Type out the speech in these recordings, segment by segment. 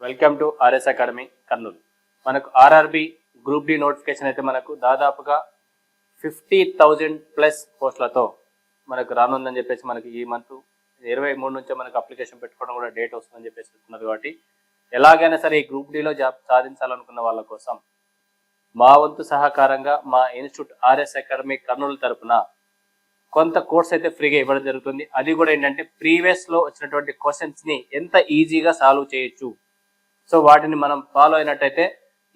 Welcome to RS academy Kurnool. మనకు RRB group D notification అయితే మనకు దాదాపుగా 50,000 ప్లస్ పోస్టులతో మనకు రానుందని చెప్పేసి మనకి ఈ మంత్ 23 నుంచే మనకు అప్లికేషన్ పెట్టుకోవడం కూడా డేట్ వస్తుందని చెప్పేసి చెప్తున్నారు. కాబట్టి ఎలాగైనా సరే ఈ గ్రూప్ డిలో జాబ్ సాధించాలనుకున్న వాళ్ళ కోసం మా వంతు సహకారంగా మా ఇన్స్టిట్యూట్ ఆర్ఎస్ అకాడమీ కర్నూలు తరఫున కొంత కోర్స్ అయితే ఫ్రీగా ఇవ్వడం జరుగుతుంది. అది కూడా ఏంటంటే ప్రీవియస్ లో వచ్చినటువంటి క్వశ్చన్స్ ని ఎంత ఈజీగా సాల్వ్ చేయొచ్చు, సో వాటిని మనం ఫాలో అయినట్టయితే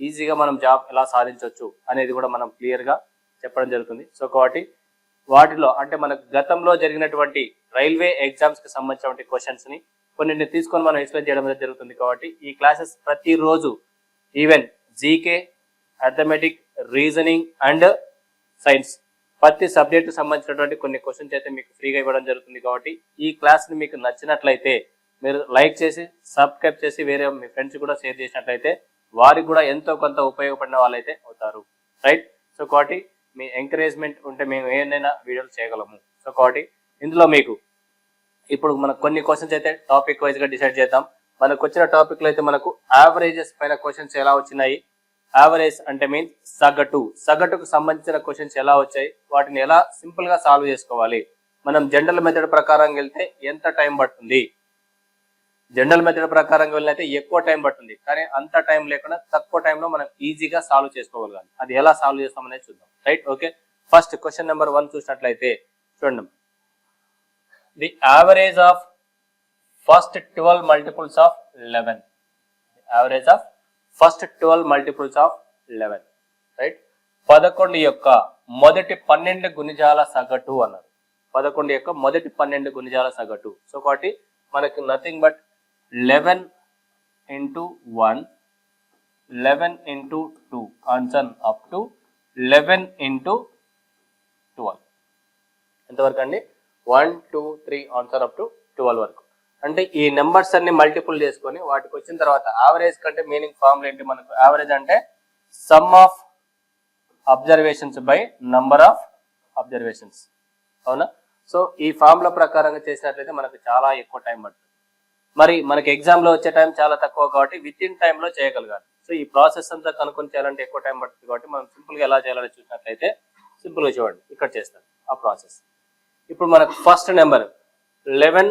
ఈజీగా మనం జాబ్ ఎలా సాధించవచ్చు అనేది కూడా మనం క్లియర్ గా చెప్పడం జరుగుతుంది. సో కాబట్టి వాటిలో అంటే మనకు గతంలో జరిగినటువంటి రైల్వే ఎగ్జామ్స్ కి సంబంధించినటువంటి క్వశ్చన్స్ ని కొన్నింటిని తీసుకొని మనం ఎక్స్ప్లెయిన్ చేయడం జరుగుతుంది. కాబట్టి ఈ క్లాసెస్ ప్రతిరోజు even GK, arithmetic, reasoning and science ప్రతి సబ్జెక్టు సంబంధించినటువంటి కొన్ని క్వశ్చన్స్ అయితే మీకు ఫ్రీగా ఇవ్వడం జరుగుతుంది. కాబట్టి ఈ క్లాస్ ని మీకు నచ్చినట్లయితే మీరు లైక్ చేసి సబ్స్క్రైబ్ చేసి వేరే మీ ఫ్రెండ్స్ కూడా షేర్ చేసినట్లయితే వారికి కూడా ఎంతో కొంత ఉపయోగపడిన వాళ్ళైతే అవుతారు. రైట్. సో కాబట్టి మీ ఎంకరేజ్మెంట్ ఉంటే మేము ఏదైనా వీడియోలు చేయగలము. సో కాబట్టి ఇందులో మీకు ఇప్పుడు మనకు కొన్ని క్వశ్చన్స్ అయితే టాపిక్ వైజ్ గా డిసైడ్ చేద్దాం. మనకు వచ్చిన టాపిక్లు అయితే మనకు యావరేజెస్ పైన క్వశ్చన్స్ ఎలా వచ్చినాయి, యావరేజ్ అంటే మీన్స్ సగటుకు సంబంధించిన క్వశ్చన్స్ ఎలా వచ్చాయి, వాటిని ఎలా సింపుల్ గా సాల్వ్ చేసుకోవాలి, మనం జనరల్ మెథడ్ ప్రకారం వెళ్తే ఎంత టైం పడుతుంది, జనరల్ మెథడ్ ప్రకారం వెళ్ళినైతే ఎక్కువ టైం పడుతుంది, కానీ అంత టైం లేకుండా తక్కువ టైంలో మనం ఈజీగా సాల్వ్ చేసుకోగలగాలి. అది ఎలా సాల్వ్ చేస్తామనేది చూద్దాం. Right. Okay. First question number 1 చూసినట్లయితే చూడండి. The average of first 12 multiples of 11. Average of first 12 multiples of 11. Right. 11 యొక్క మొదటి 12 గుణిజాల సగటు అన్నారు. 11 యొక్క మొదటి 12 గుణిజాల సగటు. సో కాబట్టి మనకు nothing but 11 into 1, 11 into 2 answer up to 11 into 12. ఎంతవరకు అండి? 1, 2, 3 ఆన్సర్ అప్ టు 12 వరకు. అంటే ఈ నెంబర్స్ అన్ని మల్టిపుల్ చేసుకొని వాటికి వచ్చిన తర్వాత యావరేజ్ కంటే మీనింగ్ ఫార్ములా ఏంటి? మనకు యావరేజ్ అంటే some of observations by number of observations. అవునా? సో ఈ ఫార్ములా ప్రకారంగా చేసినట్లయితే మనకు చాలా ఎక్కువ టైం పడుతుంది. మరి మనకి ఎగ్జామ్ లో వచ్చే టైం చాలా తక్కువ కాబట్టి విత్ ఇన్ టైంలో చేయగలగాలి. సో ఈ ప్రాసెస్ అంతా కనుక్కొని చేయాలంటే ఎక్కువ టైం పడుతుంది. కాబట్టి మనం సింపుల్ గా ఎలా చేయాలని చూసినట్లయితే సింపుల్ గా చూడండి, ఇక్కడ చేస్తాం ఆ ప్రాసెస్. ఇప్పుడు మనకు ఫస్ట్ నెంబర్ 11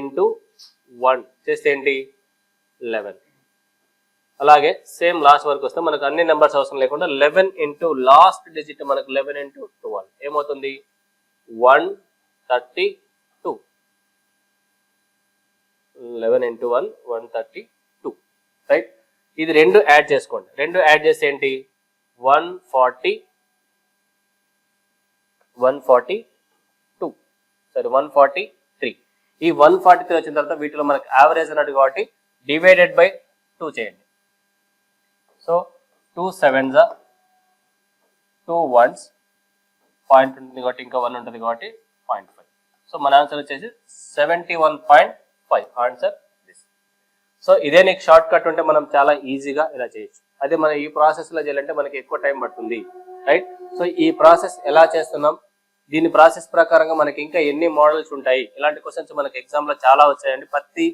into 1 చేస్తే ఏంటి? 11. అలాగే సేమ్ లాస్ట్ వరకు వస్తే మనకు అన్ని నెంబర్స్ అవసరం లేకుండా 11 into లాస్ట్ డిజిట్ మనకు 11 into 12 ఏమవుతుంది? 132. 11 into 1 132. రైట్. ఇది రెండు యాడ్ చేసుకోండి. రెండు యాడ్ చేస్తే ఏంటి? 142. సరే 143. ఈ 143 వచ్చిన తర్వాత వీటిలో మనకు యావరేజ్ అన్నట్టు కాబట్టి డివైడెడ్ బై 2 చేయండి. సో 2 7s 2 1s పాయింట్ ఉంటుంది కాబట్టి ఇంకా 1 ఉంటుంది కాబట్టి 0.5. సో మన ఆన్సర్ వచ్చేసి 71.5 ఆన్సర్ దిస్. సో ఇదే నీకు షార్ట్ కట్ ఉంటే మనం చాలా ఈజీగా ఇలా చేయొచ్చు. అదే మనం ఈ ప్రాసెస్ లో చేయాలంటే మనకి ఎక్కువ టైం పడుతుంది. రైట్. సో ఈ ప్రాసెస్ ఎలా చేస్తున్నాం, దీని ప్రాసెస్ ప్రకారంగా మనకి ఇంకా ఎన్ని మోడల్స్ ఉంటాయి, ఇలాంటి క్వశ్చన్స్ మనకి ఎగ్జామ్ లో చాలా వచ్చాయండి. ప్రతి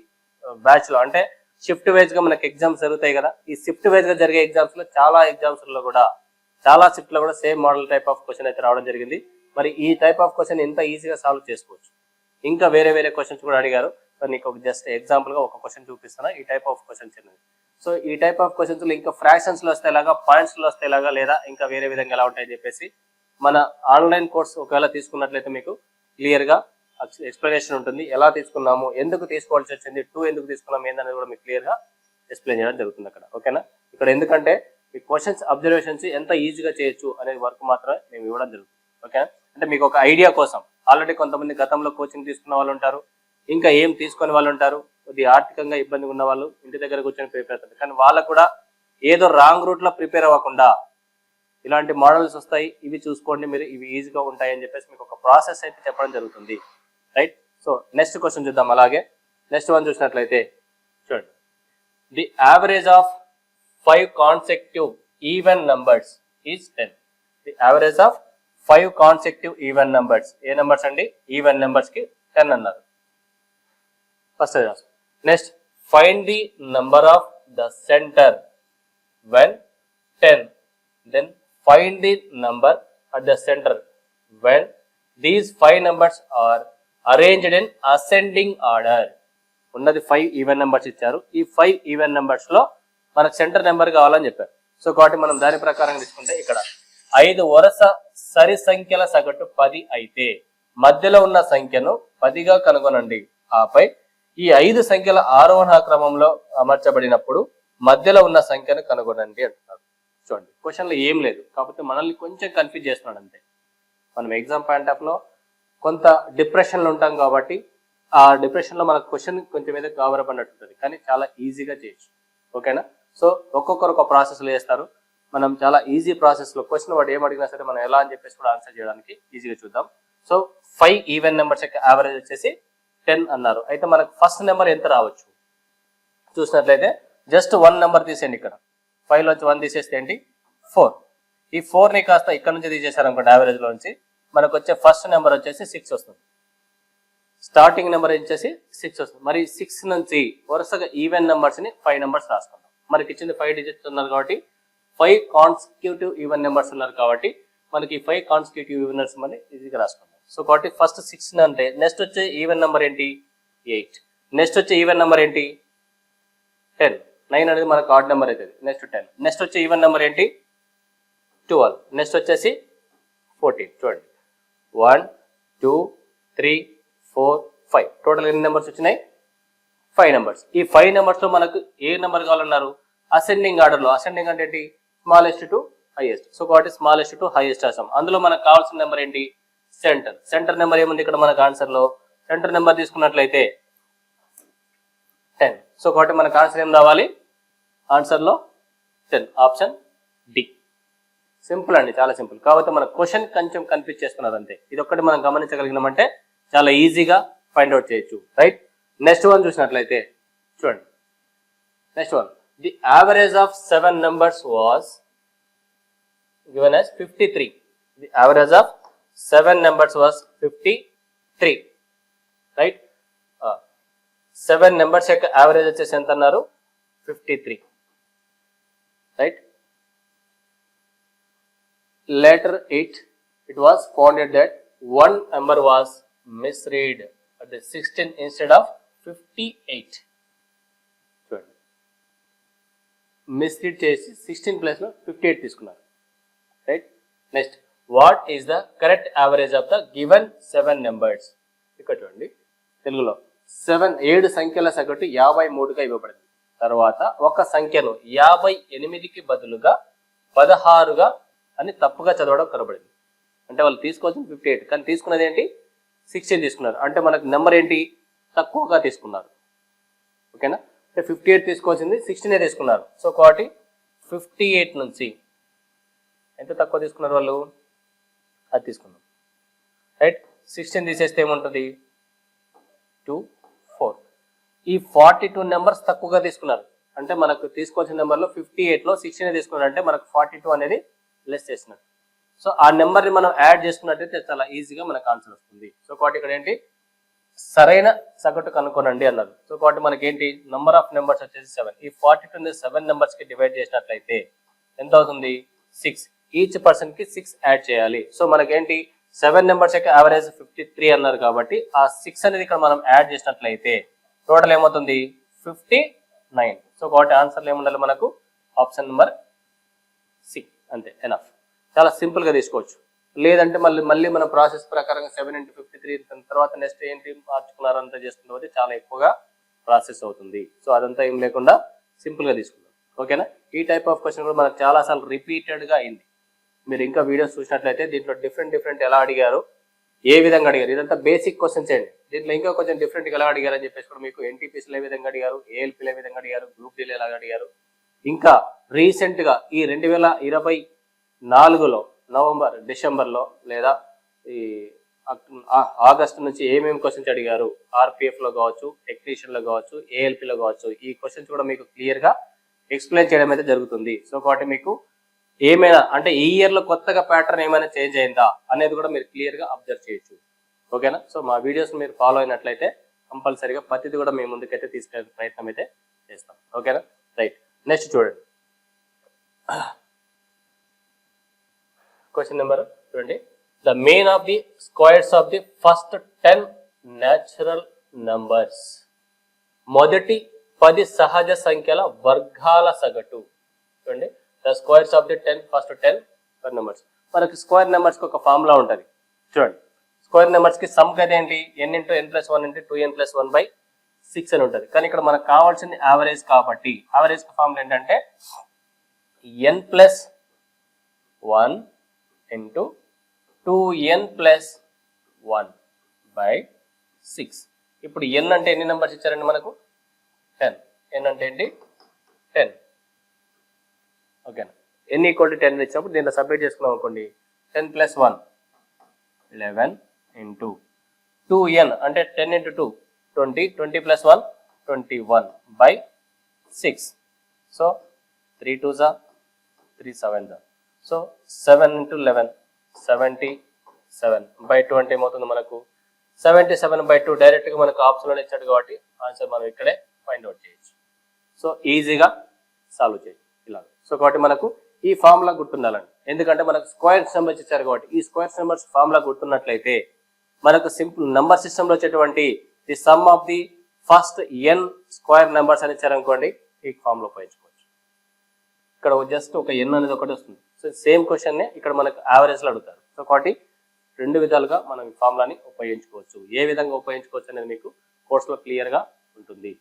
బ్యాచ్ లో అంటే షిఫ్ట్ వైజ్ గా మనకి ఎగ్జామ్స్ జరుగుతాయి కదా. ఈ షిఫ్ట్ వైజ్ గా జరిగే ఎగ్జామ్స్ లో చాలా షిఫ్ట్ లో కూడా same model type of question అయితే రావడం జరిగింది. మరి ఈ టైప్ ఆఫ్ క్వశ్చన్ ఎంత ఈజీగా సాల్వ్ చేసుకోవచ్చు. ఇంకా వేరే క్వశ్చన్స్ కూడా అడిగారు. సో నీకు ఒక జస్ట్ ఎగ్జాంపుల్ గా ఒక క్వశ్చన్ చూపిస్తున్నా. ఈ టైప్ ఆఫ్ క్వశ్చన్స్ అనేది. సో ఈ టైప్ ఆఫ్ క్వశ్చన్స్ లో ఇంకా ఫ్రాక్షన్స్ లో వస్తే ఎలాగా, పాయింట్స్ లో వస్తే ఎలాగా, లేదా ఇంకా వేరే విధంగా ఎలా ఉంటాయని చెప్పేసి మన ఆన్లైన్ కోర్స్ ఒకవేళ తీసుకున్నట్లయితే మీకు క్లియర్ గా ఎక్స్ప్లెనేషన్ ఉంటుంది. ఎలా తీసుకున్నాము, ఎందుకు తీసుకోవాల్సి వచ్చింది, 2 ఎందుకు తీసుకున్నాము ఏందనేది కూడా మీకు క్లియర్ గా ఎక్స్ప్లెయిన్ చేయడం జరుగుతుంది అక్కడ. ఓకేనా? ఇక్కడ ఎందుకంటే ఈ క్వశ్చన్స్ అబ్జర్వేషన్స్ ఎంత ఈజీగా చేయొచ్చు అనే వర్క్ మాత్రమే మేము ఇవ్వడం జరుగుతుంది. ఓకేనా? అంటే మీకు ఒక ఐడియా కోసం. ఆల్రెడీ కొంతమంది గతంలో కోచింగ్ తీసుకున్న వాళ్ళు ఉంటారు, ఇంకా ఏం తీసుకునే వాళ్ళు ఉంటారు, కొద్దిగా ఆర్థికంగా ఇబ్బందిగా ఉన్న వాళ్ళు ఇంటి దగ్గర కూర్చొని ప్రిపేర్ అవుతారు. కానీ వాళ్ళకు కూడా ఏదో రాంగ్ రూట్ లో ప్రిపేర్ అవ్వకుండా ఇలాంటి మోడల్స్ వస్తాయి, ఇవి చూసుకోండి మీరు, ఇవి ఈజీగా ఉంటాయి అని చెప్పేసి మీకు ఒక ప్రాసెస్ అయితే చెప్పడం జరుగుతుంది. రైట్. సో నెక్స్ట్ క్వశ్చన్ చూద్దాం. అలాగే నెక్స్ట్ వన్ చూసినట్లయితే చూడండి. The average of 5 consecutive even numbers is 10. The average of 5 consecutive even numbers. A numbers అండి? ఈవెన్ నంబర్స్ కి 10 అన్నారు. First next find the number of the center when 10. Then find the number at the center when these 5 numbers are arranged in ascending order. ఉన్నది 5 even numbers ఇచ్చారు. ఈ 5 even numbers లో మనకు centre number కావాలని చెప్పారు. So కాబట్టి మనం దాని ప్రకారం తీసుకుంటే ఇక్కడ 5 వరుస సరి సంఖ్యల సగటు 10 అయితే మధ్యలో ఉన్న సంఖ్యను 10గా కనుగొనండి. ఆపై ఈ 5 సంఖ్యల ఆరోహణ క్రమంలో అమర్చబడినప్పుడు మధ్యలో ఉన్న సంఖ్యను కనుగొనండి అంటున్నారు. చూడండి క్వశ్చన్లో ఏం లేదు, కాకపోతే మనల్ని కొంచెం కన్ఫ్యూజ్ చేస్తున్నాడు అంతే. మనం ఎగ్జామ్ పాయింట్ ఆఫ్ లో కొంత డిప్రెషన్లో ఉంటాం కాబట్టి ఆ డిప్రెషన్లో మనకు క్వశ్చన్ కొంచెం మీద గాబరపడినట్టు ఉంటుంది, కానీ చాలా ఈజీగా చేయొచ్చు. ఓకేనా? సో ఒక్కొక్కరు ఒక ప్రాసెస్లో చేస్తారు. మనం చాలా ఈజీ ప్రాసెస్లో క్వశ్చన్ వాడు ఏం అడిగినా సరే మనం ఎలా అని చెప్పేసి కూడా ఆన్సర్ చేయడానికి ఈజీగా చూద్దాం. సో 5 ఈవెన్ నెంబర్స్ యొక్క యావరేజ్ వచ్చేసి 10 అన్నారు. అయితే మనకు ఫస్ట్ నెంబర్ ఎంత రావచ్చు చూసినట్లయితే జస్ట్ 1 నెంబర్ తీసేయండి. ఇక్కడ 5 లోంచి 1 తీసేస్తే ఏంటి 4. ఈ 4ని కాస్త ఇక్కడ నుంచి తీసేశారనుకోండి యావరేజ్ లో నుంచి మనకు వచ్చే ఫస్ట్ నెంబర్ వచ్చేసి 6 వస్తుంది. స్టార్టింగ్ నెంబర్ వచ్చేసి 6 వస్తుంది. మరి 6 నుంచి వరుసగా ఈవెన్ నెంబర్స్ ని 5 నెంబర్స్ రాసుకుందాం. మనకి ఇచ్చింది 5 డిజిట్స్ ఉన్నారు కాబట్టి 5 కాన్సిక్యూటివ్ ఈవెన్ నెంబర్స్ ఉన్నారు కాబట్టి మనకి 5 కాన్సిక్యూటివ్ ఈవెన్ నెంబర్స్ అని ఈజీగా రాసుకుందాం. సో కాబట్టి ఫస్ట్ 6 అంటే నెక్స్ట్ వచ్చే ఈవెన్ నెంబర్ ఏంటి 8. నెక్స్ట్ వచ్చే ఈవెన్ నెంబర్ ఏంటి 10. 9 అనేది మనకు ఆడ్ నెంబర్ అవుతుంది. నెక్స్ట్ 10. నెక్స్ట్ వచ్చే ఈవెన్ నెంబర్ ఏంటి 12. నెక్స్ట్ వచ్చేసి 14. చూడండి 1 2 3 4 5 టోటల్ ఎన్ని నెంబర్స్ వచ్చినాయి 5 నెంబర్స్. ఈ 5 నెంబర్స్ లో మనకు ఏ నెంబర్ కావాలన్నారు అసెండింగ్ ఆర్డర్ లో. అసెండింగ్ అంటే ఏంటి స్మాలెస్ట్ టు హైయెస్ట్. సో కాబట్టి స్మాలెస్ట్ టు హైయెస్ట్ రాసాం. అందులో మనకు కావాల్సిన నెంబర్ ఏంటి సెంటర్. సెంటర్ నెంబర్ ఏముంది ఇక్కడ మనకు ఆన్సర్ లో సెంటర్ నెంబర్ తీసుకున్నట్లయితే 10. సో కాబట్టి మనకు ఆన్సర్ ఏం రావాలి ఆన్సర్ లో 10 ఆప్షన్ డి. సింపుల్ అండి, చాలా సింపుల్. కాబట్టి మన క్వశ్చన్ కొంచెం కన్ఫ్యూజ్ చేస్తున్నారు అంతే. ఇది ఒక్కటి మనం గమనించగలిగినామంటే చాలా ఈజీగా ఫైండ్ అవుట్ చేయొచ్చు. రైట్? నెక్స్ట్ వన్ చూసినట్లయితే చూడండి. Next one the average of 7 numbers was given as 53. The average of 7 numbers was 53. Right? 7 numbers యొక్క యావరేజ్ వచ్చేసి ఎంత అన్నారు 53. Right? Later it was found that one number was misread at the 16 instead of 58. చూడండి misread చేసి 16 place లో 58 తీసుకున్నారు. Right? Next what is the correct average of the given 7 numbers. ఇక్కడ చూడండి తెలుగులో 7 సంఖ్యల సగటు 53గా ఇవ్వబడింది. తర్వాత ఒక సంఖ్యను 58కి బదులుగా 16గా అని తప్పుగా చదవడం కనబడింది. అంటే వాళ్ళు తీసుకోవాల్సింది 58 కానీ తీసుకున్నది ఏంటి 16 తీసుకున్నారు. అంటే మనకు నెంబర్ ఏంటి తక్కువగా తీసుకున్నారు. ఓకేనా? అంటే 58 తీసుకోవాల్సింది 16 తీసుకున్నారు. సో కాబట్టి 58 నుంచి ఎంత తక్కువ తీసుకున్నారు వాళ్ళు అది తీసుకున్నాం. రైట్? 16 తీసేస్తే ఏముంటుంది 2 4. ఈ 42 నెంబర్స్ తక్కువగా తీసుకున్నారు. అంటే మనకు తీసుకోవాల్సిన నెంబర్లో 58లో 16 తీసుకున్నారు. అంటే మనకు 42 అనేది లెస్ చేసినట్టు. సో ఆ నెంబర్ని మనం యాడ్ చేసుకున్నట్టయితే చాలా ఈజీగా మనకు ఆన్సర్ వస్తుంది. సో కాబట్టి ఇక్కడ ఏంటి సరైన సగటు కనుక్కోనండి అన్నారు. సో కాబట్టి మనకి ఏంటి నంబర్ ఆఫ్ నెంబర్స్ వచ్చేసి 7. ఈ 42ని 7 numbers కి డివైడ్ చేసినట్లయితే ఎంత అవుతుంది 6. ఈచ్ పర్సన్ కి 6 యాడ్ చేయాలి. సో మనకేంటి 7 numbers యొక్క యావరేజ్ 53 అన్నారు కాబట్టి ఆ 6 అనేది ఇక్కడ మనం యాడ్ చేసినట్లయితే టోటల్ ఏమవుతుంది 59. సో కాబట్టి ఆన్సర్లు ఏముండాలి మనకు ఆప్షన్ నెంబర్ సి. అంతే ఎనఫ్. చాలా సింపుల్ గా తీసుకోవచ్చు. లేదంటే మళ్ళీ మన ప్రాసెస్ ప్రకారంగా 7 into 53 తర్వాత నెక్స్ట్ ఏంటి మార్చుకున్నారు అంతా చేసుకున్న చాలా ఎక్కువగా ప్రాసెస్ అవుతుంది. సో అదంతా ఏం లేకుండా సింపుల్ గా తీసుకుందాం. ఓకేనా? ఈ టైప్ ఆఫ్ క్వశ్చన్ కూడా మనకు చాలా సార్లు రిపీటెడ్ గా అయింది. మీరు ఇంకా వీడియోస్ చూసినట్లయితే దీంట్లో డిఫరెంట్ ఎలా అడిగారు, ఏ విధంగా అడిగారు, ఇదంతా బేసిక్ క్వశ్చన్స్ అండి. దీంట్లో ఇంకా కొంచెం డిఫరెంట్ ఎలా అడిగారు అని చెప్పేసి కూడా మీకు ఎన్టీపీసీలో ఏ విధంగా అడిగారు, ఏఎల్పీలో ఏ విధంగా అడిగారు, గ్రూప్ డీలో ఎలా అడిగారు, ఇంకా రీసెంట్ గా ఈ 2024లో నవంబర్ డిసెంబర్లో లేదా ఈ ఆగస్టు నుంచి ఏమేమి క్వశ్చన్స్ అడిగారు, ఆర్పిఎఫ్ లో కావచ్చు, టెక్నీషియన్ లో కావచ్చు, ఏఎల్పీలో కావచ్చు, ఈ క్వశ్చన్స్ కూడా మీకు క్లియర్ గా ఎక్స్ప్లెయిన్ చేయడం అయితే జరుగుతుంది. సో కాబట్టి మీకు ఏమైనా అంటే ఈ ఇయర్ లో కొత్తగా ప్యాటర్న్ ఏమైనా చేంజ్ అయిందా అనేది కూడా మీరు క్లియర్ గా అబ్జర్వ్ చేయొచ్చు. ఓకేనా? సో మా వీడియోస్ మీరు ఫాలో అయినట్లయితే కంపల్సరీగా ప్రతిదీ కూడా మీ ముందుకైతే తీసుకెళ్ళే ప్రయత్నం అయితే చేస్తాం. ఓకేనా? రైట్. నెక్స్ట్ చూడండి, క్వశ్చన్ నెంబర్ చూడండి. The mean of the squares of the first 10 natural numbers. మొదటి 10 సహజ సంఖ్యల వర్గాల సగటు. చూడండి, the squares of the first 10 numbers. మనకి స్క్వేర్ నెంబర్స్ కి ఒక ఫార్ములా ఉంటుంది. చూడండి, స్క్వేర్ నెంబర్స్ కి సమ్ కదా ఏంటి, n into n plus 1 into 2n plus 1/6 అని ఉంటుంది. కానీ ఇక్కడ మనకు కావాల్సింది యావరేజ్ కాబట్టి యావరేజ్ ఫార్ములా ఏంటంటే n plus 1 into 2n plus 1/6. ఇప్పుడు n అంటే ఎన్ని నెంబర్స్ ఇచ్చారండి మనకు? 10. n అంటే ఏంటి? 10. ఓకేనా? n ఈక్వల్ టు 10 ఇచ్చినప్పుడు దీంట్లో సబ్మిట్ చేసుకున్నాం అనుకోండి, 10 ప్లస్ 1 11 ఇంటూ 2n అంటే 10 into 2 20, 20 plus 1 21/6. So 3 2s 3 7s. So 7 into 11 77/20 ఏమవుతుంది మనకు? 77/2 డైరెక్ట్గా మనకు ఆప్షన్లో ఇచ్చాడు కాబట్టి ఆన్సర్ మనం ఇక్కడే ఫైండ్ అవుట్ చేయొచ్చు. సో ఈజీగా సాల్వ్ చేయొచ్చు ఇలా. సో కాబట్టి మనకు ఈ ఫార్ములా గుర్తుండాలండి, ఎందుకంటే మనకు స్క్వేర్స్ నెంబర్స్ ఇచ్చారు కాబట్టి ఈ స్క్వేర్స్ నెంబర్స్ ఫార్ములా గుర్తున్నట్లయితే మనకు సింపుల్ నెంబర్ సిస్టంలో వచ్చేటువంటి the some of the first n square numbers అని ఇచ్చారనుకోండి, ఈ ఫార్ములా ఉపయోగించుకోవచ్చు. ఇక్కడ జస్ట్ ఒక n అనేది ఒకటి వస్తుంది. సో సేమ్ క్వశ్చన్ ఇక్కడ మనకు యావరేజ్లో అడుగుతారు. సో కాబట్టి రెండు విధాలుగా మనం ఈ ఫార్ములాని ఉపయోగించుకోవచ్చు. ఏ విధంగా ఉపయోగించుకోవచ్చు అనేది మీకు కోర్సులో క్లియర్గా ఉంటుంది.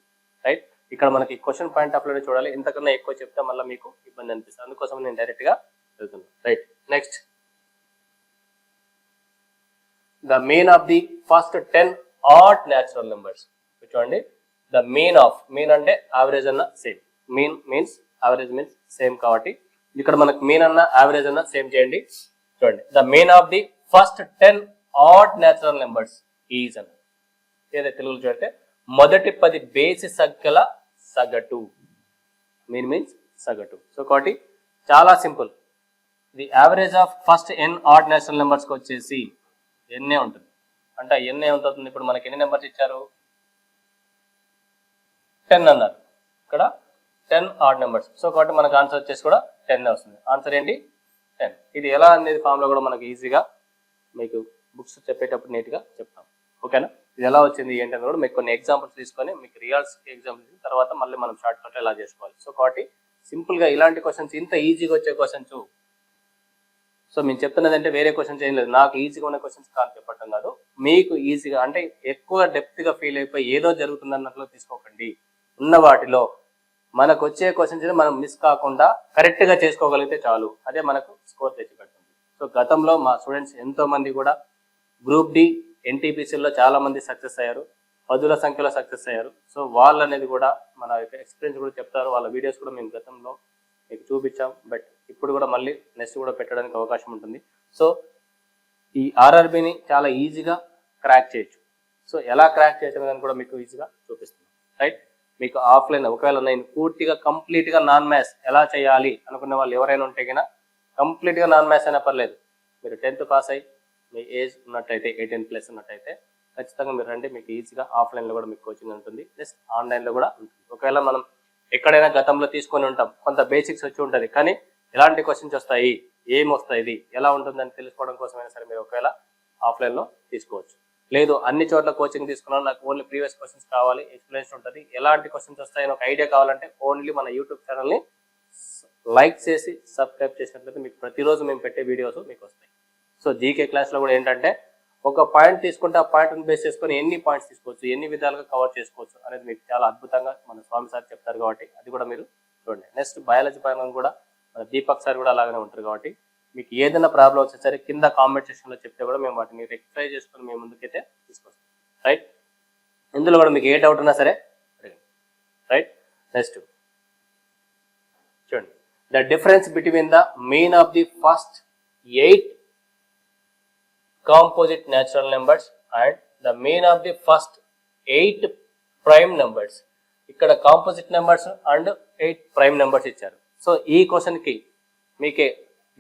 రైట్, ఇక్కడ మనకి క్వశ్చన్ పాయింట్ ఆఫ్ వ్యూలో చూడాలి. ఇంతకన్నా ఎక్కువ చెప్తే మళ్ళీ మీకు ఇబ్బంది అనిపిస్తుంది, అందుకోసం నేను డైరెక్ట్గా వెళ్తున్నాను. Right, next the mean of the first 10 add natural numbers. చూడండి, ద మీన్ ఆఫ్, మీన్ అంటే యావరేజ్ అన్న same, mean means average means same కాబట్టి ఇక్కడ మనకు మీన్ అన్న యావరేజ్ అన్న సేమ్ చేయండి. చూడండి, the mean of the first 10 add natural numbers is అన్న, ఏదైతే తెలుగులో చూడంటే మొదటి 10 బేసి సంఖ్యల సగటు. మీన్ మీన్స్ సగటు. సో కాబట్టి చాలా simple. The average of first n add natural నెంబర్స్కి వచ్చేసి n ఉంటుంది. అంటే n ఏమవుతుంది, ఇప్పుడు మనకి ఎన్ని నెంబర్స్ ఇచ్చారు? 10 అన్నారు, ఇక్కడ 10 ఆడ్ నెంబర్స్. సో కాబట్టి మనకు ఆన్సర్ వచ్చేసి కూడా 10 వస్తుంది. ఆన్సర్ ఏంటి? 10. ఇది ఎలా అనేది ఫామ్లో కూడా మనకు ఈజీగా మీకు బుక్స్ చెప్పేటప్పుడు నీట్గా చెప్తాం. ఓకేనా? ఇది ఎలా వచ్చింది ఏంటని కూడా మీకు కొన్ని ఎగ్జాంపుల్స్ తీసుకొని మీకు రియల్స్ ఎగ్జాంపుల్స్ తర్వాత మళ్ళీ మనం షార్ట్ కట్ ఎలా చేసుకోవాలి. సో కాబట్టి సింపుల్గా ఇలాంటి క్వశ్చన్స్, ఇంత ఈజీగా వచ్చే క్వశ్చన్స్, సో మేము చెప్తున్నది అంటే వేరే క్వశ్చన్స్ ఏం లేదు, నాకు ఈజీగా ఉన్న క్వశ్చన్స్ కాదు చెప్పటం కాదు, మీకు ఈజీగా అంటే ఎక్కువ డెప్త్గా ఫీల్ అయిపోయి ఏదో జరుగుతుందన్నట్లు తీసుకోకండి. ఉన్న వాటిలో మనకు వచ్చే క్వశ్చన్స్ మనం మిస్ కాకుండా కరెక్ట్గా చేసుకోగలిగితే చాలు, అదే మనకు స్కోర్ తెచ్చిపెడుతుంది. సో గతంలో మా స్టూడెంట్స్ ఎంతో మంది కూడా గ్రూప్ డి ఎన్టీపీసీలో చాలా మంది సక్సెస్ అయ్యారు, 10ల సంఖ్యలో సక్సెస్ అయ్యారు. సో వాళ్ళు అనేది కూడా మన ఎక్స్పీరియన్స్ కూడా చెప్తారు, వాళ్ళ వీడియోస్ కూడా మేము గతంలో మీకు చూపించాం. బట్ ఇప్పుడు కూడా మళ్ళీ నెక్స్ట్ కూడా పెట్టడానికి అవకాశం ఉంటుంది. సో ఈ ఆర్ఆర్బీని చాలా ఈజీగా క్రాక్ చేయొచ్చు. సో ఎలా క్రాక్ చేయడం కూడా మీకు ఈజీగా చూపిస్తున్నాం. రైట్, మీకు ఆఫ్లైన్ ఒకవేళ నేను పూర్తిగా కంప్లీట్గా నాన్ మ్యాథ్స్ ఎలా చేయాలి అనుకునే వాళ్ళు ఎవరైనా ఉంటే కన్నా కంప్లీట్గా నాన్ మ్యాథ్స్ అయినా పర్లేదు, మీరు 10th పాస్ అయ్యి మీ ఏజ్ ఉన్నట్టయితే 18+ ఉన్నట్టయితే ఖచ్చితంగా మీరు రండి, మీకు ఈజీగా ఆఫ్లైన్లో కూడా మీకు కోచింగ్ ఉంటుంది, ప్లస్ ఆన్లైన్లో కూడా ఉంటుంది. ఒకవేళ మనం ఎక్కడైనా గతంలో తీసుకొని ఉంటాం, కొంత బేసిక్స్ వచ్చి ఉంటుంది, కానీ ఎలాంటి క్వశ్చన్స్ వస్తాయి, ఏం వస్తాయి, ఇది ఎలా ఉంటుందని తెలుసుకోవడం కోసమైనా సరే మీరు ఒకవేళ ఆఫ్లైన్లో తీసుకోవచ్చు. లేదు అన్ని చోట్ల కోచింగ్ తీసుకున్నాను, నాకు ఓన్లీ ప్రీవియస్ క్వశ్చన్స్ కావాలి, ఎక్స్ప్లెనేషన్ ఉంటుంది, ఎలాంటి క్వశ్చన్స్ వస్తాయని ఒక ఐడియా కావాలంటే ఓన్లీ మన యూట్యూబ్ ఛానల్ని లైక్ చేసి సబ్స్క్రైబ్ చేసినట్లయితే మీకు ప్రతిరోజు మేము పెట్టే వీడియోస్ మీకు వస్తాయి. సో జీకే క్లాస్లో కూడా ఏంటంటే ఒక పాయింట్ తీసుకుంటే ఆ పాయింట్ని బేస్ చేసుకొని ఎన్ని పాయింట్స్ తీసుకోవచ్చు, ఎన్ని విధాలుగా కవర్ చేసుకోవచ్చు అనేది మీకు చాలా అద్భుతంగా మన స్వామి సార్ చెప్తారు కాబట్టి అది కూడా మీరు చూడండి. నెక్స్ట్ బయాలజీ పరంగా కూడా మన దీపక్ సార్ కూడా అలాగనే ఉంటారు కాబట్టి మీకు ఏదైనా ప్రాబ్లం వచ్చే సరే కింద కామెంట్ సెక్షన్లో చెప్తే కూడా మేము వాటిని రెక్టిఫై చేసుకొని మేము ముందుకైతే తీసుకొస్తాం. రైట్, ఇందులో కూడా మీకు ఏ డౌట్ ఉన్నా సరే అడగండి. రైట్, నెక్స్ట్ చూడండి, the difference between the mean of the first 8 composite natural numbers and the mean of the first 8 prime numbers. ఇక్కడ composite numbers and 8 prime numbers ఇచ్చారు. సో ఈ క్వశ్చన్కి మీకే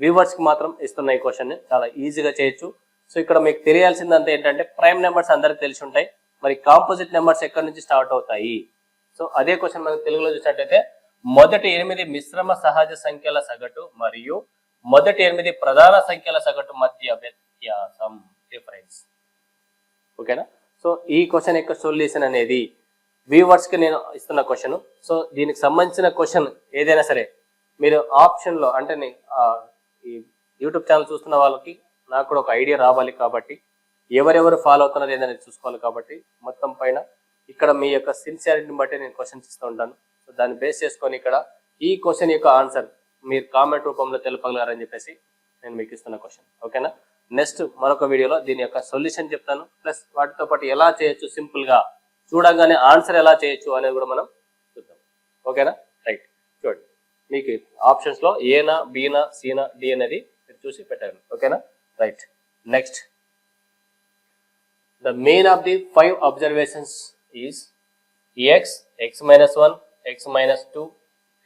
వ్యూవర్స్కి మాత్రం ఇస్తున్న ఈ క్వశ్చన్ చాలా ఈజీగా చేయొచ్చు. సో ఇక్కడ మీకు తెలియాల్సిందంతా ఏంటంటే ప్రైమ్ నెంబర్స్ అందరికి తెలిసి ఉంటాయి, మరి కాంపోజిట్ నెంబర్స్ ఎక్కడి నుంచి స్టార్ట్ అవుతాయి. సో అదే క్వశ్చన్ మనకు తెలుగులో చూసినట్టయితే మొదటి 8 మిశ్రమ సహజ సంఖ్యల సగటు మరియు మొదటి 8 ప్రధాన సంఖ్యల సగటు మధ్య వ్యత్యాసం, డిఫరెన్స్. ఓకేనా? సో ఈ క్వశ్చన్ యొక్క సొల్యూషన్ అనేది వ్యూవర్స్ కి నేను ఇస్తున్న క్వశ్చన్. సో దీనికి సంబంధించిన క్వశ్చన్ ఏదైనా సరే మీరు ఆప్షన్ లో అంటే ఈ యూట్యూబ్ ఛానల్ చూస్తున్న వాళ్ళకి నాకు కూడా ఒక ఐడియా రావాలి కాబట్టి ఎవరెవరు ఫాలో అవుతున్నారు ఏదైనా చూసుకోవాలి కాబట్టి మొత్తం పైన ఇక్కడ మీ యొక్క సిన్సియారిటీని బట్టి నేను క్వశ్చన్స్ ఇస్తూ ఉంటాను. సో దాన్ని బేస్ చేసుకొని ఇక్కడ ఈ క్వశ్చన్ యొక్క ఆన్సర్ మీరు కామెంట్ రూపంలో తెలుపగలరని చెప్పేసి నేను మీకు ఇస్తున్న క్వశ్చన్. ఓకేనా? నెక్స్ట్ మరొక వీడియోలో దీని యొక్క సొల్యూషన్ చెప్తాను, ప్లస్ వాటితో పాటు ఎలా చేయొచ్చు సింపుల్ గా చూడగానే ఆన్సర్ ఎలా చేయొచ్చు అనేది కూడా మనం చూద్దాం. ఓకేనా? రైట్, చూడండి మీకు ఆప్షన్స్ లో ఏనా, బీనా, సీనా, డి అనేది మీరు చూసి పెట్టండి. ఓకేనా? Right, next the mean of the 5 observations is x, x minus 1, x minus 2,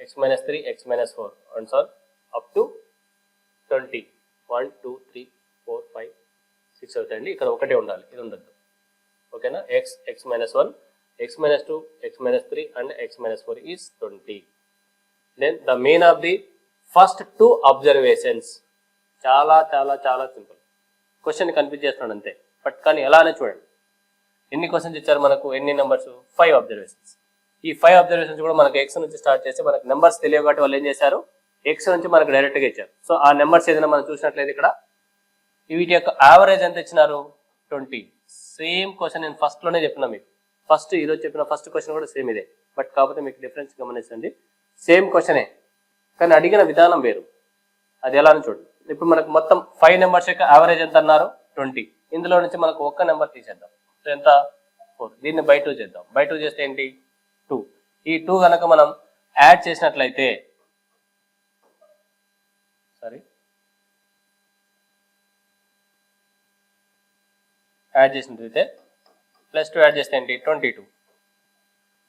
x minus 3, x minus 4 and so on up to 20. 1, 2, 3, 4, 5, 6 అవుతాయండి. ఇక్కడ ఒకటే ఉండాలి, ఇది ఉండద్దు. ఓకేనా? x, x minus 1, x minus 2, x minus 3 and x minus 4 is 20. Then the mean of the first 2 observations. చాలా చాలా చాలా సింపుల్. క్వశ్చన్ కన్ఫ్యూజ్ చేస్తున్నాడు అంతే, బట్ కానీ ఎలానే చూడండి. ఎన్ని క్వశ్చన్స్ ఇచ్చారు మనకు, ఎన్ని నెంబర్స్? 5 అబ్జర్వేషన్స్. ఈ 5 అబ్జర్వేషన్స్ కూడా మనకు ఎక్స్ నుంచి స్టార్ట్ చేసి మనకు నెంబర్స్ తెలియదు కాబట్టి వాళ్ళు ఏం చేశారు, ఎక్స్ నుంచి మనకు డైరెక్ట్ గా ఇచ్చారు. సో ఆ నెంబర్స్ ఏదైనా మనం చూసినట్లయితే ఇక్కడ వీటి యొక్క యావరేజ్ ఎంత ఇచ్చినారు, 20. సేమ్ క్వశ్చన్ నేను ఫస్ట్ లోనే చెప్పినా మీకు. ఫస్ట్ ఈరోజు చెప్పిన ఫస్ట్ క్వశ్చన్ కూడా సేమ్ ఇదే, బట్ కాకపోతే మీకు డిఫరెన్స్ గమనించండి. సేమ్ క్వశ్చనే కానీ అడిగిన విధానం వేరు. అది ఎలా అని చూడండి. ఇప్పుడు మనకు మొత్తం 5 నెంబర్స్ యొక్క యావరేజ్ ఎంత అన్నారు, 20. ఇందులో నుంచి మనకు ఒక్క నెంబర్ తీసేద్దాం. సో ఎంత, 4. దీన్ని బై 2 చేద్దాం. బై 2 చేస్తే ఏంటి, 2. ఈ 2 కనుక మనం యాడ్ చేసినట్లయితే ప్లస్ 2 యాడ్ చేస్తే ఏంటి, 22.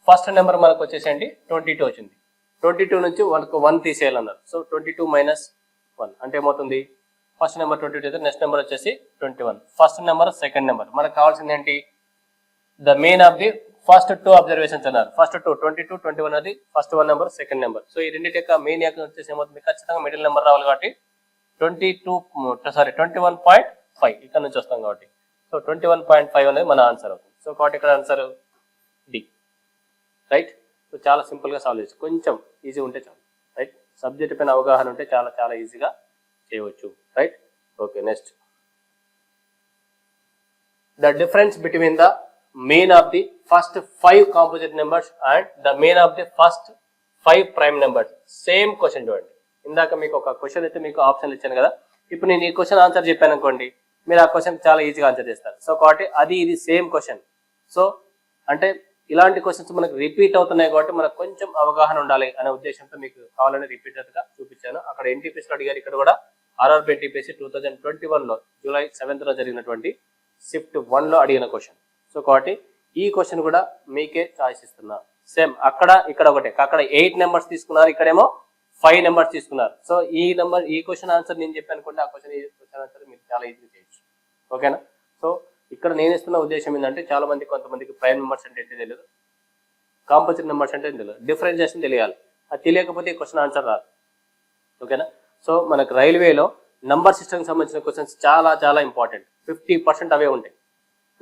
ఫస్ట్ నెంబర్ మనకు వచ్చేసి ఏంటి, 22 వచ్చింది. 22 నుంచి మనకు 1 తీసేయాలన్నారు. సో 22 మైనస్ 1 అంటే ఏమవుతుంది, ఫస్ట్ నెంబర్ 22 అయితే నెక్స్ట్ నెంబర్ వచ్చేసి 21. First number, second number. మనకు కావాల్సింది ఏంటి, the mean of the first 2 observations అన్నారు. ఫస్ట్ 2 22, 21 అది first 1 number, second number. So ఈ రెండింటి యొక్క మెయిన్ వచ్చేసి ఏమవుతుంది, ఖచ్చితంగా మిడిల్ నెంబర్ రావాలి కాబట్టి 21.5 ఇక్కడ నుంచి వస్తాం కాబట్టి. సో 21.5 అనేది మన ఆన్సర్ అవుతుంది. సో కాబట్టి ఇక్కడ ఆన్సర్ డి. రైట్. సో చాలా సింపుల్ గా సాల్వ్ చేయొచ్చు, కొంచెం ఈజీ ఉంటే చాలు. రైట్, సబ్జెక్ట్ పైన అవగాహన ఉంటే చాలా చాలా ఈజీగా చేయవచ్చు. Right, okay. Next, the difference between the mean of the first 5 composite numbers and the mean of the first 5 prime numbers. Same question చూడండి. ఇందాక మీకు ఒక క్వశ్చన్ అయితే మీకు ఆప్షన్లు ఇచ్చాను కదా, ఇప్పుడు నేను ఈ క్వశ్చన్ ఆన్సర్ చెప్పాను అనుకోండి, మీరు ఆ క్వశ్చన్ చాలా ఈజీగా ఆన్సర్ చేస్తారు. సో కాబట్టి అది ఇది సేమ్ క్వశ్చన్. సో అంటే ఇలాంటి క్వశ్చన్స్ మనకు రిపీట్ అవుతున్నాయి కాబట్టి మనకు కొంచెం అవగాహన ఉండాలి అనే ఉద్దేశంతో మీకు కావాలని రిపీటెడ్ గా చూపించాను. అక్కడ ఎన్టీపీసీ అడిగారు, ఇక్కడ కూడా ఆర్ఆర్బీ ఎన్టీపీసీ 2021 లో జూలై 7th లో జరిగినటువంటి షిఫ్ట్ 1 లో అడిగిన క్వశ్చన్. సో కాబట్టి ఈ క్వశ్చన్ కూడా మీకే చాయిస్ ఇస్తున్నా. సేమ్ అక్కడ ఇక్కడ ఒకటే, అక్కడ 8 నెంబర్స్ తీసుకున్నారు, ఇక్కడేమో 5 నెంబర్స్ తీసుకున్నారు. సో ఈ క్వశ్చన్ ఆన్సర్ నేను చెప్పాను అనుకోండి, ఆ క్వశ్చన్ ఆన్సర్ మీరు చాలా ఈజీ చేయొచ్చు. ఓకేనా? సో ఇక్కడ నేను ఇస్తున్న ఉద్దేశం ఏంటంటే, చాలా మంది కొంతమందికి ప్రైమ్ నెంబర్స్ అంటే ఏంటి తెలియదు, కాంపోజిట్ నెంబర్స్ అంటే తెలియదు, డిఫరెన్షియేషన్ తెలియాలి. అది తెలియకపోతే ఈ క్వశ్చన్ ఆన్సర్ రాదు. ఓకేనా? సో మనకు రైల్వేలో నంబర్ సిస్టమ్కి సంబంధించిన క్వశ్చన్స్ చాలా చాలా ఇంపార్టెంట్. 50% అవే ఉంటాయి.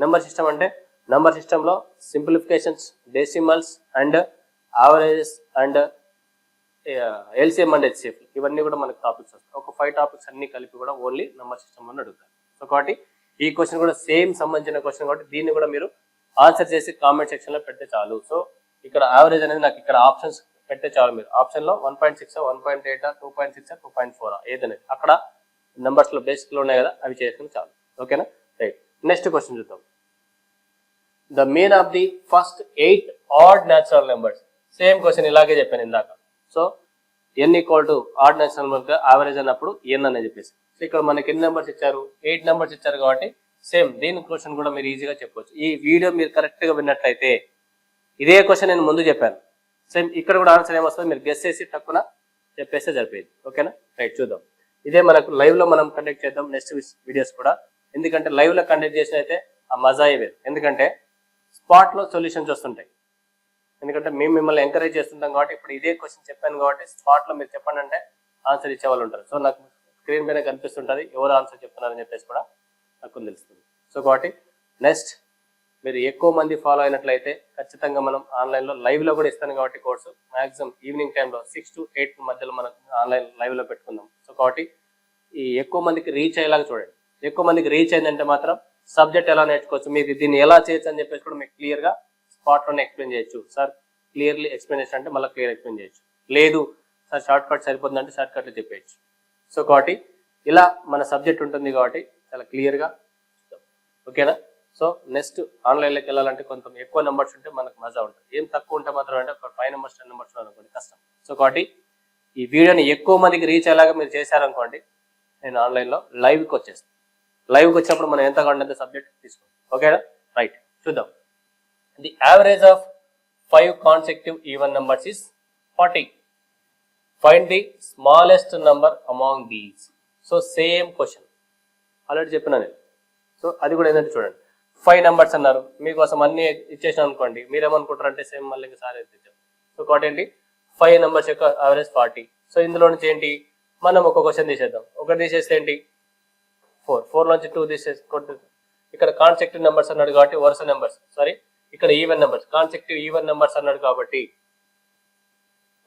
నెంబర్ సిస్టమ్ అంటే నెంబర్ సిస్టంలో simplifications, decimals and averages and LCM and HCF, ఇవన్నీ కూడా మనకు టాపిక్స్ వస్తాయి. ఒక 5 టాపిక్స్ అన్ని కలిపి కూడా ఓన్లీ నెంబర్ సిస్టమ్ అని అడుగుతారు. సో కాబట్టి ఈ క్వశ్చన్ కూడా సేమ్ సంబంధించిన క్వశ్చన్ కాబట్టి దీన్ని కూడా మీరు ఆన్సర్ చేసి కామెంట్ సెక్షన్ లో పెడితే చాలు. సో ఇక్కడ యావరేజ్ అనేది నాకు ఇక్కడ ఆప్షన్స్ పెడితే చాలు. మీరు ఆప్షన్ లో 1.6, 1.8, 2.6, 2.4 ఏదనేది అక్కడ నెంబర్స్ లో బేసిక్ లో ఉన్నాయి కదా, అవి చేసుకుని చాలు. ఓకేనా? రైట్, నెక్స్ట్ క్వశ్చన్ చూద్దాం. The mean of the first 8 add natural numbers. Same question ఇలాగే చెప్పాను ఇందాక. So n equal to add natural number average అన్నప్పుడు n అని చెప్పేసి. సో ఇక్కడ మనకి ఎన్ని నెంబర్స్ ఇచ్చారు, 8 నెంబర్స్ ఇచ్చారు కాబట్టి సేమ్ దీని క్వశ్చన్ కూడా మీరు ఈజీగా చెప్పవచ్చు. ఈ వీడియో మీరు కరెక్ట్ గా విన్నట్లయితే ఇదే క్వశ్చన్ నేను ముందు చెప్పాను, సేమ్ ఇక్కడ కూడా ఆన్సర్ ఏమొస్తుంది మీరు గెస్ చేసి తక్కువ చెప్పేస్తే సరిపోయింది. ఓకేనా? రైట్, చూద్దాం. ఇదే మనకు లైవ్ లో మనం కండక్ట్ చేద్దాం నెక్స్ట్ వీడియోస్ కూడా. ఎందుకంటే లైవ్ లో కండక్ట్ చేసిన అయితే ఆ మజా వేరు, ఎందుకంటే స్పాట్ లో సొల్యూషన్స్ వస్తుంటాయి. ఎందుకంటే మేము మిమ్మల్ని ఎంకరేజ్ చేస్తుంటాం కాబట్టి ఇప్పుడు ఇదే క్వశ్చన్ చెప్పాను కాబట్టి స్పాట్లో మీరు చెప్పండి అంటే ఆన్సర్ ఇచ్చే వాళ్ళు ఉంటారు. సో నాకు స్క్రీన్ పైన కనిపిస్తుంటుంది ఎవరు ఆన్సర్ చెప్తున్నారని చెప్పేసి కూడా నాకు తెలుస్తుంది. సో కాబట్టి నెక్స్ట్ మీరు ఎక్కువ మంది ఫాలో అయినట్లయితే ఖచ్చితంగా మనం ఆన్లైన్లో లైవ్లో కూడా ఇస్తాను కాబట్టి కోర్సు మ్యాక్సిమం ఈవినింగ్ టైంలో 6 to 8 మధ్యలో మనం ఆన్లైన్ లైవ్లో పెట్టుకుందాం. సో కాబట్టి ఈ ఎక్కువ మందికి రీచ్ అయ్యేలాగా చూడండి. ఎక్కువ మందికి రీచ్ అయిందంటే మాత్రం సబ్జెక్ట్ ఎలా నేర్చుకోవచ్చు, మీకు దీన్ని ఎలా చేయొచ్చు అని చెప్పేసి కూడా మీకు క్లియర్గా స్పాట్లోనే ఎక్స్ప్లెయిన్ చేయొచ్చు. సార్ క్లియర్లీ ఎక్స్ప్లెయినేషన్ అంటే మళ్ళీ క్లియర్ ఎక్స్ప్లెయిన్ చేయొచ్చు, లేదు సార్ షార్ట్ కట్ సరిపోతుందంటే షార్ట్ కట్లో చెప్పేయచ్చు. సో కాబట్టి ఇలా మన సబ్జెక్ట్ ఉంటుంది కాబట్టి చాలా క్లియర్గా ఓకేనా. సో నెక్స్ట్ ఆన్లైన్లోకి వెళ్ళాలంటే కొంచెం ఎక్కువ నెంబర్స్ ఉంటే మనకు మజా ఉంటుంది. ఏం తక్కువ ఉంటే మాత్రం అంటే ఒక 5 numbers 10 numbers అనుకోండి కష్టం. సో కాబట్టి ఈ వీడియోని ఎక్కువ మందికి రీచ్ అయ్యేలాగా మీరు చేశారనుకోండి నేను ఆన్లైన్లో లైవ్కి వచ్చేస్తాను. లైవ్కి వచ్చినప్పుడు మనం ఎంత కావాలంటే సబ్జెక్ట్ తీసుకోండి. ఓకేనా, రైట్. చూద్దాం. The average of 5 consecutive even numbers is 40. Find the smallest number among these. So same question already చెప్పినా నేను. సో అది కూడా ఏంటంటే చూడండి 5 numbers అన్నారు, మీకోసం అన్ని ఇచ్చేసాను అనుకోండి, మీరేమనుకుంటారంటే సేమ్ మళ్ళీ సార్ ఇచ్చాం. సో కాబట్టి ఏంటి 5 numbers యొక్క యావరేజ్ 40. సో ఇందులో నుంచి ఏంటి మనం ఒక క్వశ్చన్ తీసేద్దాం. ఒకటి తీసేస్తే ఏంటి 4 నుంచి 2 తీసేసుకుంటే ఇక్కడ కాన్సెక్టివ్ నెంబర్స్ అన్నాడు కాబట్టి వరుస నెంబర్స్, సారీ ఇక్కడ ఈవెన్ నెంబర్స్, కాన్సెక్టివ్ ఈవెన్ నెంబర్స్ అన్నాడు కాబట్టి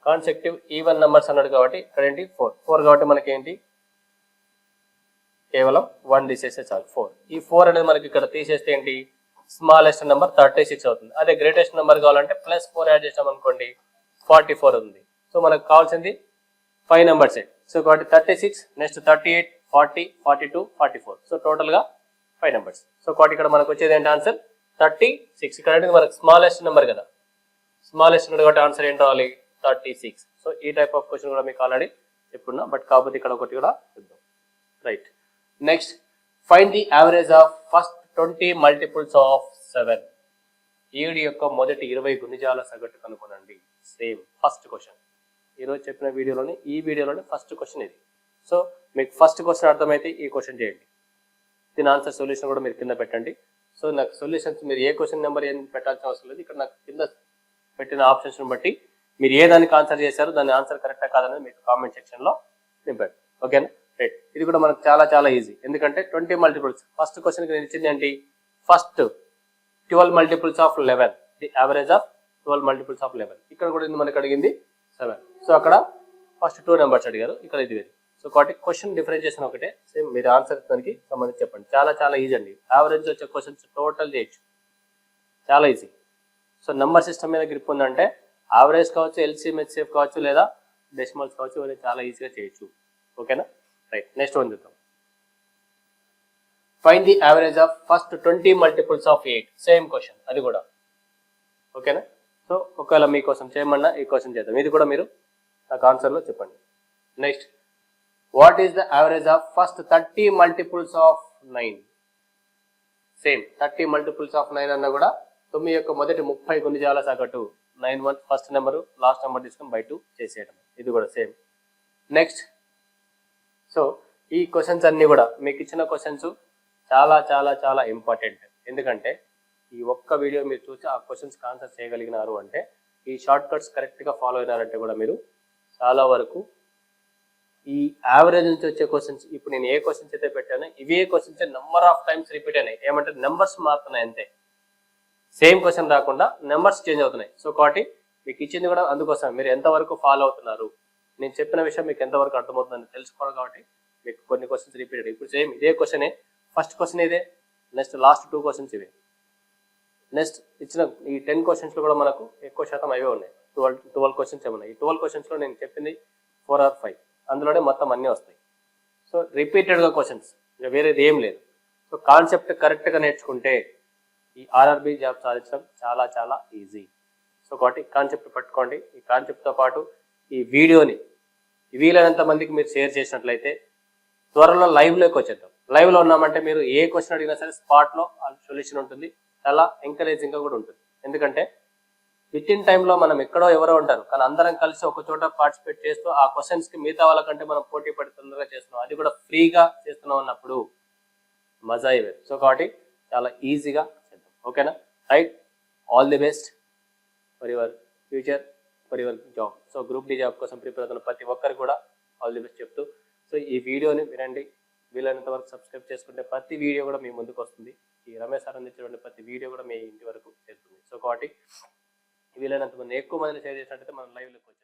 కాన్సెక్టివ్ ఈవెన్ నెంబర్స్ అన్నాడు కాబట్టి ఇక్కడ ఏంటి 4 కాబట్టి మనకి ఏంటి కేవలం 1 తీసేస్తే చాలు 4. ఈ 4 అనేది మనకి ఇక్కడ తీసేస్తే ఏంటి స్మాలెస్ట్ నెంబర్ 36 అవుతుంది. అదే గ్రేటెస్ట్ నెంబర్ కావాలంటే +4 యాడ్ చేసాం అనుకోండి 44 ఉంది. సో మనకు కావాల్సింది 5 numbers. సో కాబట్టి 36, నెక్స్ట్ 38, 40, 42, 44. సో టోటల్గా 5 numbers. సో కాబట్టి ఇక్కడ మనకు వచ్చేది ఏంటి ఆన్సర్ 36. ఇక్కడ అనేది మనకు స్మాలెస్ట్ నెంబర్ కదా, స్మాలెస్ట్ నెంబర్ కాబట్టి ఆన్సర్ ఏంటి రావాలి 36. సో ఈ టైప్ ఆఫ్ క్వశ్చన్ కూడా మీకు ఆల్రెడీ చెప్పున్నా, బట్ కాకపోతే ఇక్కడ ఒకటి కూడా చూద్దాం. Right. Next find the average of first 20 multiples of 7. 7 యొక్క మొదటి 20 గుణిజాల సగటు కనుగొనండి. సేమ్ ఫస్ట్ క్వశ్చన్ ఈరోజు చెప్పిన వీడియోలోని ఈ వీడియోలోని ఫస్ట్ క్వశ్చన్ ఇది. సో మీకు ఫస్ట్ క్వశ్చన్ అర్థమైతే ఈ క్వశ్చన్ చేయండి, దీని ఆన్సర్ సొల్యూషన్ కూడా మీరు కింద పెట్టండి. సో నాకు సొల్యూషన్స్ మీరు ఏ క్వశ్చన్ నెంబర్ ఏం పెట్టాల్సిన అవసరం లేదు, ఇక్కడ నాకు కింద పెట్టిన ఆప్షన్స్ని బట్టి మీరు ఏ దానికి ఆన్సర్ చేశారో దాని ఆన్సర్ కరెక్టా కాదనేది మీకు కామెంట్ సెక్షన్లో నింపండి. ఓకేనా, రైట్. ఇది కూడా మనకు చాలా చాలా ఈజీ, ఎందుకంటే 20 multiples ఫస్ట్ క్వశ్చన్కి నేను ఇచ్చింది ఏంటి first 12 multiples of 11, the average of 12 multiples of 11. ఇక్కడ కూడా మనకి అడిగింది 7. సో అక్కడ ఫస్ట్ 2 numbers అడిగారు, ఇక్కడ ఇది వేరు. సో కాబట్టి క్వశ్చన్ డిఫరెన్షియేషన్ ఒకటే, సేమ్ మీరు ఆన్సర్ దానికి సంబంధించి చెప్పండి. చాలా చాలా ఈజీ అండి, యావరేజ్ వచ్చే క్వశ్చన్స్ టోటల్ చేయొచ్చు, చాలా ఈజీ. సో నెంబర్ సిస్టమ్ మీద గ్రిప్ ఉందంటే యావరేజ్ కావచ్చు, ఎల్సిఎం హెచ్సిఎఫ్ కావచ్చు, లేదా డెసిమల్స్ కావచ్చు, అది చాలా ఈజీగా చేయొచ్చు. ఓకేనా, రైట్. నెక్స్ట్ వన్ చూద్దాం. Find the average of first 20 multiples of 8. Same question అది కూడా. ఓకేనా, సో ఒకవేళ మీకోసం చేయమన్నా ఈ క్వశ్చన్ చేద్దాం, ఇది కూడా మీరు నాకు ఆన్సర్లో చెప్పండి. Next what is the average of first 30 multiples of 9. Same 30 multiples of 9 అన్నా కూడా 9 యొక్క మొదటి 30 గుణిజాల సగటు 9 ఫస్ట్ నెంబరు లాస్ట్ నెంబర్ తీసుకొని బై 2 చేసేయడం, ఇది కూడా సేమ్. నెక్స్ట్ సో ఈ క్వశ్చన్స్ అన్నీ కూడా మీకు ఇచ్చిన క్వశ్చన్స్ చాలా చాలా చాలా ఇంపార్టెంట్, ఎందుకంటే ఈ ఒక్క వీడియో మీరు చూసి ఆ క్వశ్చన్స్కి ఆన్సర్ చేయగలిగినారు అంటే, ఈ షార్ట్ కట్స్ కరెక్ట్గా ఫాలో అయినారంటే కూడా మీరు చాలా వరకు ఈ యావరేజ్ నుంచి వచ్చే క్వశ్చన్స్, ఇప్పుడు నేను ఏ క్వశ్చన్స్ అయితే పెట్టానో ఇవే questions number of times repeat అయినాయి. ఏమంటే నెంబర్స్ మారుతున్నాయి అంతే, సేమ్ క్వశ్చన్ రాకుండా నెంబర్స్ చేంజ్ అవుతున్నాయి. సో కాబట్టి మీకు ఇచ్చింది కూడా అందుకోసం మీరు ఎంతవరకు ఫాలో అవుతున్నారు, నేను చెప్పిన విషయం మీకు ఎంతవరకు అర్థమవుతుందని తెలుసుకోవాలి. కాబట్టి మీకు కొన్ని క్వశ్చన్స్ రిపీటెడ్, ఇప్పుడు సేమ్ ఇదే క్వశ్చనే, ఫస్ట్ క్వశ్చన్ ఇదే, నెక్స్ట్ లాస్ట్ 2 questions ఇవే, నెక్స్ట్ ఇచ్చిన ఈ 10 questions కూడా మనకు ఎక్కువ శాతం అవే ఉన్నాయి. 12 questions ఏమన్నాయి. ఈ 12 questionsలో నేను చెప్పింది 4 or 5, అందులోనే మొత్తం అన్నీ వస్తాయి. సో రిపీటెడ్గా క్వశ్చన్స్, ఇంకా వేరేది ఏం లేదు. సో కాన్సెప్ట్ కరెక్ట్గా నేర్చుకుంటే ఈ ఆర్ఆర్బి జాబ్ సాధించడం చాలా చాలా ఈజీ. సో కాబట్టి కాన్సెప్ట్ పట్టుకోండి. ఈ కాన్సెప్ట్తో పాటు ఈ వీడియోని వీలైనంత మందికి మీరు షేర్ చేసినట్లయితే త్వరలో లైవ్లోకి వచ్చేద్దాం. లైవ్లో ఉన్నామంటే మీరు ఏ క్వశ్చన్ అడిగినా సరే స్పాట్లో సొల్యూషన్ ఉంటుంది, చాలా ఎంకరేజింగ్గా కూడా ఉంటుంది. ఎందుకంటే విత్ ఇన్ టైంలో మనం ఎక్కడో ఎవరో ఉంటారు, కానీ అందరం కలిసి ఒక చోట పార్టిసిపేట్ చేస్తూ ఆ క్వశ్చన్స్కి మిగతా వాళ్ళకంటే మనం పోటీ పడి తొందరగా చేస్తున్నాం, అది కూడా ఫ్రీగా చేస్తున్నాం అన్నప్పుడు మజా ఇవ్వదు. సో కాబట్టి చాలా ఈజీగా చేద్దాం. ఓకేనా, right. All the best for your future for your job. So group D job కోసం ప్రిపేర్ అవుతున్న ప్రతి ఒక్కరు కూడా ఆల్ ది బెస్ట్ చెప్తూ, సో ఈ వీడియోని వినండి, వీలైనంత వరకు సబ్స్క్రైబ్ చేసుకుంటే ప్రతి వీడియో కూడా మీ ముందుకు వస్తుంది. ఈ రమేష్ సార్ అందించినటువంటి ప్రతి వీడియో కూడా మీ ఇంటి వరకు చేరుతుంది. సో కాబట్టి వీలైనంత మంది ఎక్కువ మందిని షేర్ చేసినట్టయితే మనం లైవ్లోకి వచ్చేస్తాం.